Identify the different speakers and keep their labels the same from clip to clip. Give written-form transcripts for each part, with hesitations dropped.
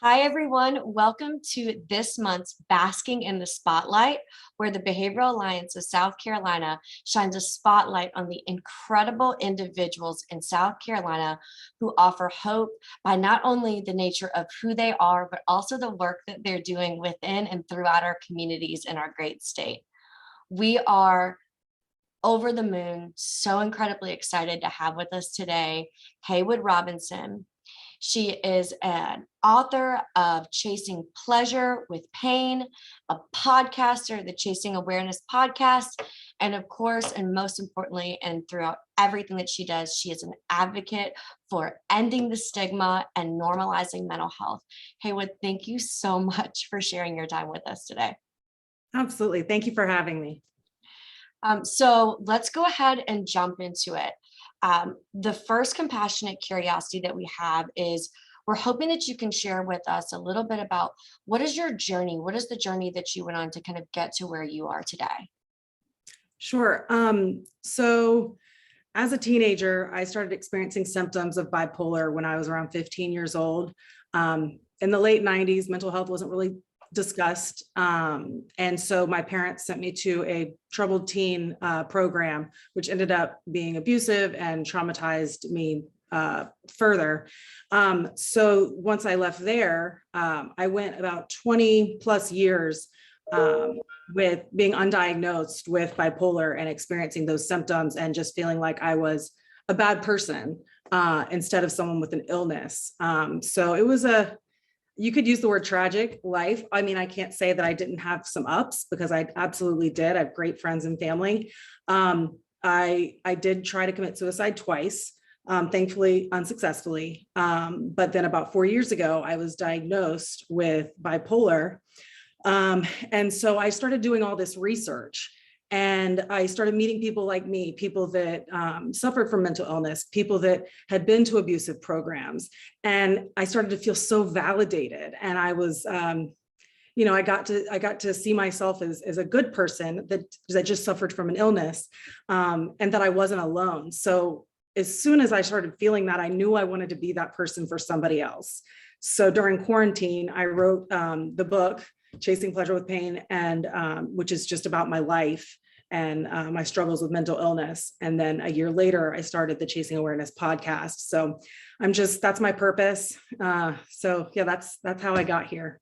Speaker 1: Hi, everyone. Welcome to this month's Basking in the Spotlight, where the Behavioral Alliance of South Carolina shines a spotlight on the incredible individuals in South Carolina who offer hope by not only the nature of who they are, but also the work that they're doing within and throughout our communities in our great state. We are over the moon, so incredibly excited to have with us today Haywood Robinson. She is an author of Chasing Pleasure with Pain, a podcaster, the Chasing Awareness podcast, and of course, and most importantly, and throughout everything that she does, she is an advocate for ending the stigma and normalizing mental health. Haywood, thank you so much for sharing your time with us today.
Speaker 2: Absolutely. Thank you for having me.
Speaker 1: So let's go ahead and jump into it. The first compassionate curiosity that we have is we're hoping that you can share with us a little bit about what is your journey? What is the journey that you went on to kind of get to where you are today?
Speaker 2: Sure. So as a teenager, I started experiencing symptoms of bipolar when I was around 15 years old. In the late 90s, mental health wasn't really discussed. And so my parents sent me to a troubled teen program, which ended up being abusive and traumatized me further. So once I left there, I went about 20 plus years with being undiagnosed with bipolar and experiencing those symptoms and just feeling like I was a bad person instead of someone with an illness. So it was you could use the word tragic life. I mean, I can't say that I didn't have some ups because I absolutely did. I have great friends and family. I did try to commit suicide twice, thankfully unsuccessfully. But then about 4 years ago, I was diagnosed with bipolar. And so I started doing all this research. And I started meeting people like me, people that suffered from mental illness, people that had been to abusive programs. And I started to feel so validated. And I was, I got to see myself as a good person that just suffered from an illness, and that I wasn't alone. So as soon as I started feeling that, I knew I wanted to be that person for somebody else. So during quarantine, I wrote the book, Chasing Pleasure with Pain, and which is just about my life and my struggles with mental illness. And then a year later, I started the Chasing Awareness podcast. So that's my purpose. So yeah, that's how I got here.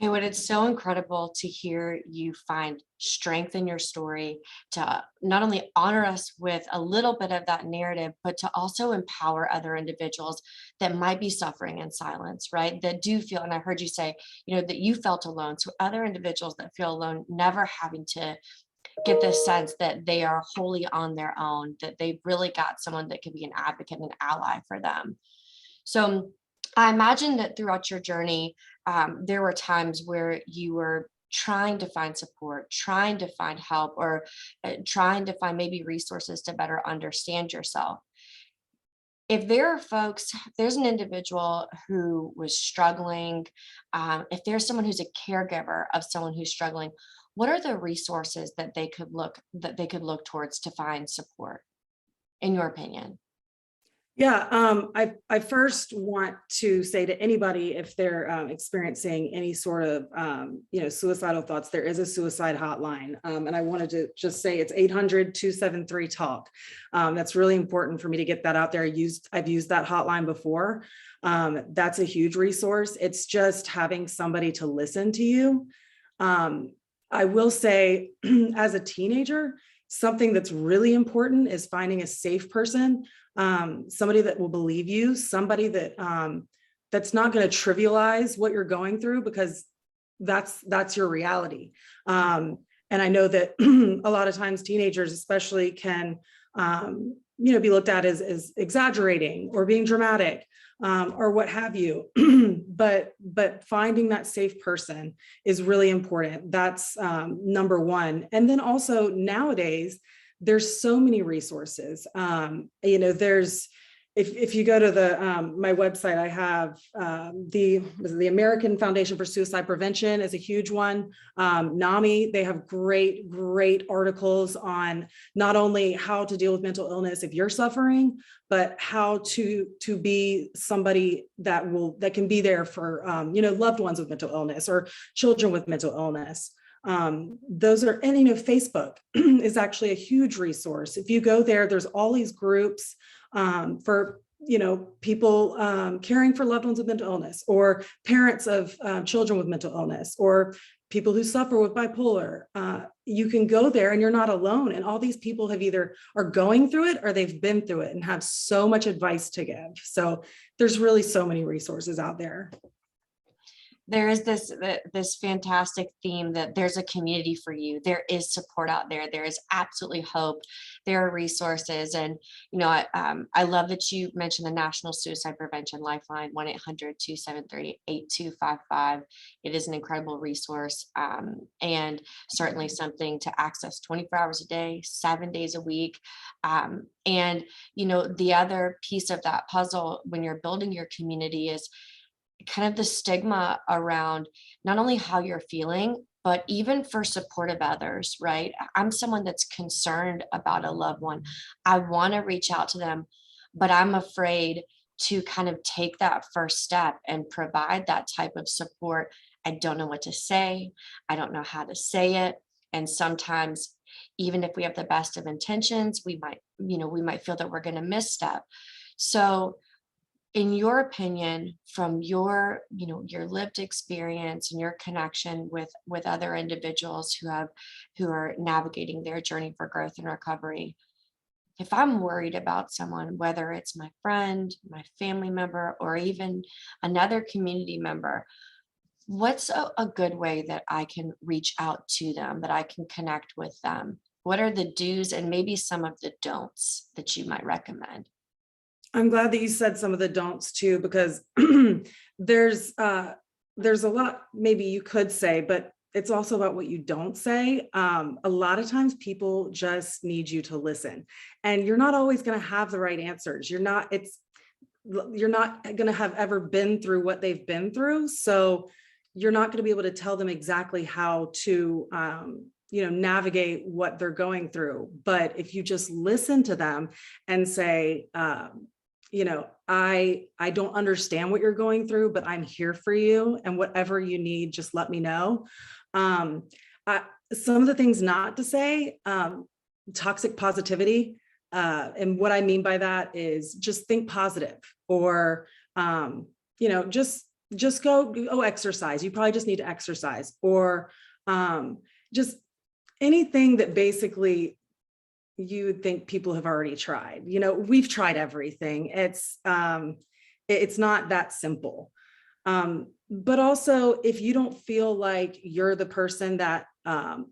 Speaker 1: Haywood, it's so incredible to hear you find strength in your story, to not only honor us with a little bit of that narrative, but to also empower other individuals that might be suffering in silence, right? That do feel, and I heard you say, that you felt alone. So other individuals that feel alone, never having to get this sense that they are wholly on their own, that they've really got someone that can be an advocate and ally for them. So I imagine that throughout your journey, there were times where you were trying to find support, trying to find help, or trying to find maybe resources to better understand yourself. If there's an individual who was struggling, if there's someone who's a caregiver of someone who's struggling, what are the resources that they could look towards to find support, in your opinion?
Speaker 2: Yeah, I first want to say to anybody, if they're experiencing any sort of, suicidal thoughts, there is a suicide hotline. And I wanted to just say it's 800-273-TALK. That's really important for me to get that out there. I've used that hotline before. That's a huge resource. It's just having somebody to listen to you. I will say, as a teenager, something that's really important is finding a safe person, somebody that will believe you, somebody that that's not going to trivialize what you're going through, because that's your reality. And I know that a lot of times teenagers especially can be looked at as exaggerating or being dramatic, or what have you. But finding that safe person is really important. That's number one. And then also nowadays, there's so many resources. if you go to the my website, I have the American Foundation for Suicide Prevention is a huge one. NAMI, they have great articles on not only how to deal with mental illness if you're suffering, but how to be somebody that can be there for loved ones with mental illness or children with mental illness. Those are, and Facebook is actually a huge resource. If you go there, there's all these groups for people caring for loved ones with mental illness, or parents of children with mental illness, or people who suffer with bipolar. You can go there and you're not alone. And all these people have either are going through it or they've been through it and have so much advice to give. So there's really so many resources out there.
Speaker 1: There is this fantastic theme that there's a community for you. There is support out there. There is absolutely hope. There are resources. And, I love that you mentioned the National Suicide Prevention Lifeline, 1-800-273-8255. It is an incredible resource, and certainly something to access 24 hours a day, 7 days a week. And, the other piece of that puzzle when you're building your community is kind of the stigma around not only how you're feeling, but even for supportive others, right? I'm someone that's concerned about a loved one. I want to reach out to them, but I'm afraid to kind of take that first step and provide that type of support. I don't know what to say. I don't know how to say it. And sometimes, even if we have the best of intentions, we might feel that we're going to misstep. So, in your opinion, from your lived experience and your connection with other individuals who are navigating their journey for growth and recovery, if I'm worried about someone, whether it's my friend, my family member, or even another community member, what's a good way that I can reach out to them, that I can connect with them? What are the do's and maybe some of the don'ts that you might recommend?
Speaker 2: I'm glad that you said some of the don'ts too, because there's a lot maybe you could say, but it's also about what you don't say. A lot of times people just need you to listen, and you're not always going to have the right answers. You're not going to have ever been through what they've been through. So you're not going to be able to tell them exactly how to navigate what they're going through. But if you just listen to them and say, I don't understand what you're going through, but I'm here for you. And whatever you need, just let me know. Some of the things not to say, toxic positivity. And what I mean by that is just think positive, or, just go exercise. You probably just need to exercise, or just anything that basically you would think people have already tried. We've tried everything. It's not that simple. But also, if you don't feel like you're the person that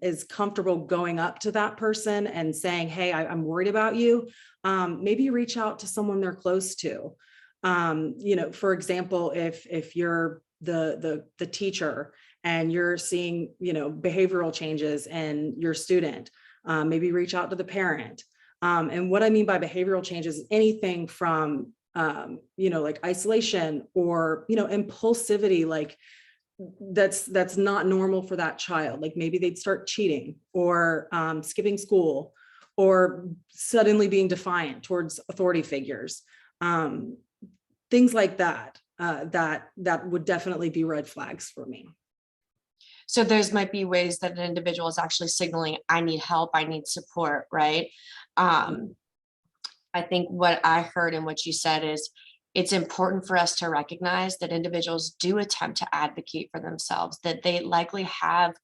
Speaker 2: is comfortable going up to that person and saying, hey, I'm worried about you, maybe reach out to someone they're close to. For example, if you're the teacher and you're seeing, behavioral changes in your student, maybe reach out to the parent. And what I mean by behavioral changes is anything from, like isolation or, impulsivity, like that's not normal for that child. Like maybe they'd start cheating, or skipping school, or suddenly being defiant towards authority figures. Things like that, that would definitely be red flags for me.
Speaker 1: So those might be ways that an individual is actually signaling, I need help, I need support, right? I think what I heard and what you said is it's important for us to recognize that individuals do attempt to advocate for themselves, that they likely have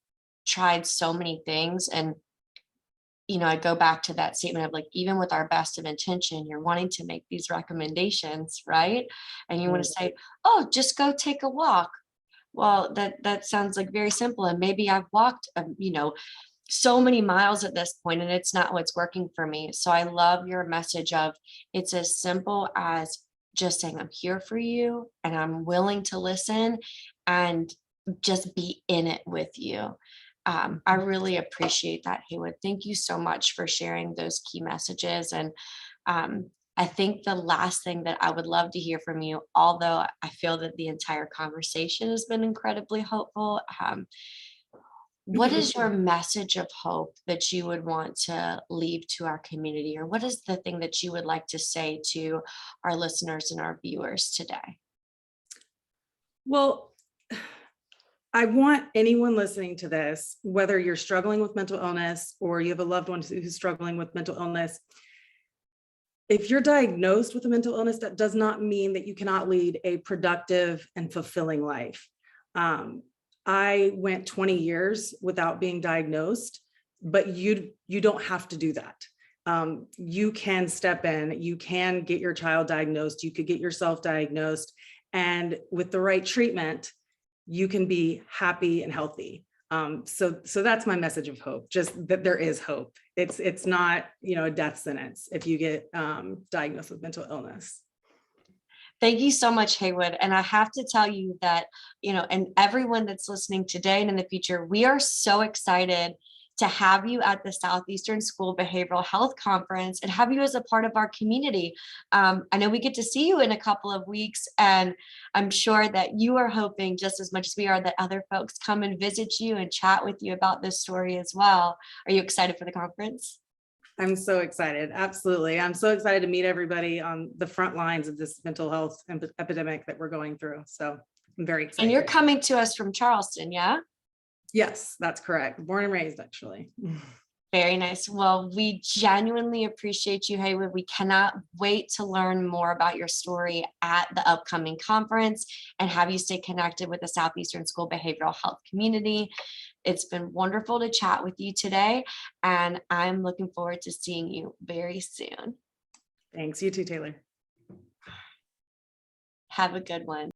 Speaker 1: tried so many things. And, I go back to that statement of like, even with our best of intention, you're wanting to make these recommendations, right? And you want to say, oh, just go take a walk. Well, that sounds like very simple. And maybe I've walked, so many miles at this point, and it's not what's working for me. So I love your message of it's as simple as just saying, I'm here for you and I'm willing to listen and just be in it with you. I really appreciate that, Haywood. Thank you so much for sharing those key messages. And I think the last thing that I would love to hear from you, although I feel that the entire conversation has been incredibly hopeful, what is your message of hope that you would want to leave to our community? Or what is the thing that you would like to say to our listeners and our viewers today?
Speaker 2: Well, I want anyone listening to this, whether you're struggling with mental illness or you have a loved one who's struggling with mental illness, if you're diagnosed with a mental illness, that does not mean that you cannot lead a productive and fulfilling life. I went 20 years without being diagnosed, but you don't have to do that. You can step in, you can get your child diagnosed, you could get yourself diagnosed, and with the right treatment, you can be happy and healthy. So that's my message of hope, just that there is hope. It's not, a death sentence if you get diagnosed with mental illness.
Speaker 1: Thank you so much, Haywood. And I have to tell you that, and everyone that's listening today and in the future, we are so excited to have you at the Southeastern School Behavioral Health Conference and have you as a part of our community. I know we get to see you in a couple of weeks, and I'm sure that you are hoping just as much as we are that other folks come and visit you and chat with you about this story as well. Are you excited for the conference?
Speaker 2: I'm so excited. Absolutely. I'm so excited to meet everybody on the front lines of this mental health epidemic that we're going through. So I'm very excited.
Speaker 1: And you're coming to us from Charleston, yeah?
Speaker 2: Yes, that's correct. Born and raised, actually.
Speaker 1: Very nice. Well, we genuinely appreciate you, Haywood. We cannot wait to learn more about your story at the upcoming conference and have you stay connected with the Southeastern School Behavioral Health community. It's been wonderful to chat with you today, and I'm looking forward to seeing you very soon.
Speaker 2: Thanks. You too, Taylor.
Speaker 1: Have a good one.